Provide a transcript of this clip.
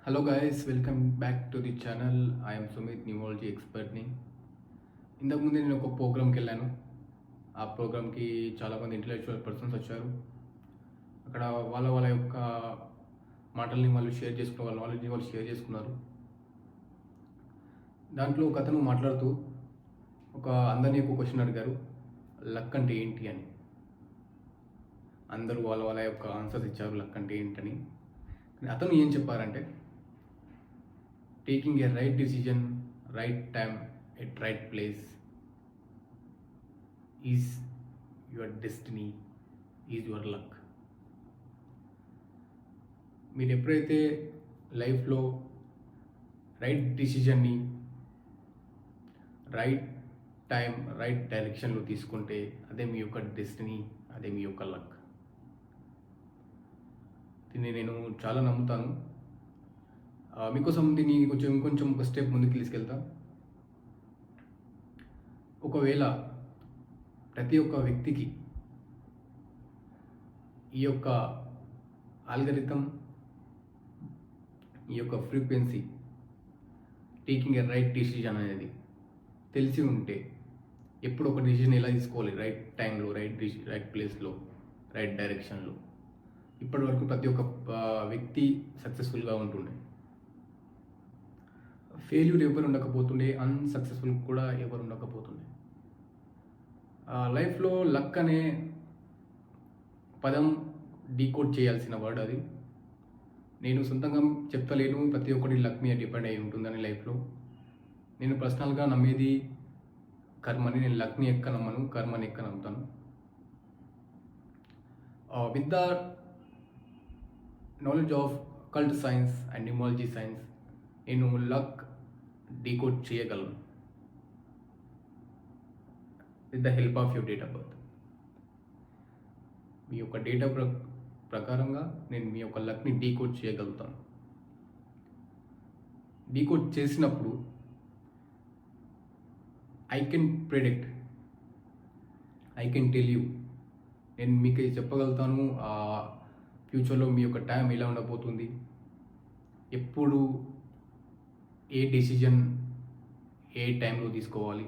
Hello guys, welcome back to the channel. I'm Sumit, numerology ఎక్స్పర్ట్ని. ఇంతకుముందు నేను ఒక ప్రోగ్రామ్కి వెళ్ళాను. ఆ ప్రోగ్రామ్కి చాలామంది ఇంటలెక్చువల్ పర్సన్స్ వచ్చారు. అక్కడ వాళ్ళ వాళ్ళ యొక్క మాటల్ని వాళ్ళు షేర్ చేసుకున్న వాళ్ళ నాలెడ్జ్ని వాళ్ళు షేర్ చేసుకున్నారు. దాంట్లో ఒక అతను మాట్లాడుతూ అందరినీ ఒక క్వశ్చన్ అడిగారు, లక్ అంటే ఏంటి అని. అందరూ వాళ్ళ వాళ్ళ యొక్క ఆన్సర్స్ ఇచ్చారు, లక్ అంటే ఏంటని. అతను ఏం చెప్పారంటే, taking a right decision, right time, at right place is your destiny, is your luck. మీరు ఎప్పుడైతే లైఫ్లో రైట్ డిసిజన్ని రైట్ టైం రైట్ డైరెక్షన్లో తీసుకుంటే అదే మీ యొక్క డెస్టినీ, అదే మీ యొక్క లక్. దీన్ని నేను చాలా నమ్ముతాను. మీకోసం దీన్ని ఇంకొంచెం ఒక స్టెప్ ముందుకు తీసుకెళ్తా. ఒకవేళ ప్రతి ఒక్క వ్యక్తికి ఈ యొక్క ఆల్గరిథం, ఈ యొక్క frequency, taking a right decision అనేది తెలిసి ఉంటే, ఎప్పుడు ఒక డిసిజన్ ఎలా తీసుకోవాలి, రైట్ టైంలో, రైట్ ప్లేస్లో, రైట్ డైరెక్షన్లో, ఇప్పటి వరకు ప్రతి ఒక్క వ్యక్తి సక్సెస్ఫుల్గా ఉంటుండే. ఫెయిల్యూర్ ఎవరు ఉండకపోతుండే, అన్సక్సెస్ఫుల్ కూడా ఎవరు ఉండకపోతుండే. లైఫ్లో లక్ అనే పదం డీకోడ్ చేయాల్సిన వర్డ్ అది. నేను సొంతంగా చెప్తలేను ప్రతి ఒక్కటి లక్ మీద డిపెండ్ అయి ఉంటుందని. లైఫ్లో నేను పర్సనల్గా నమ్మేది కర్మని. నేను లక్ని ఎక్క నమ్మను, కర్మని ఎక్క నమ్ముతాను. With the knowledge of cult science and numerology science, నేను లక్ డీకోడ్ చేయగలను with the help of your date of birth. మీ యొక్క డేట్ ఆఫ్ ప్రకారంగా నేను మీ యొక్క లక్ని డీకోడ్ చేయగలుగుతాను. డీకోడ్ చేసినప్పుడు I can predict, I can tell you, నేను మీకు చెప్పగలుగుతాను ఫ్యూచర్లో మీ యొక్క టైం ఎలా ఉండబోతుంది, ఎప్పుడు ఏ డిసిజన్ ఏ టైంలో తీసుకోవాలి,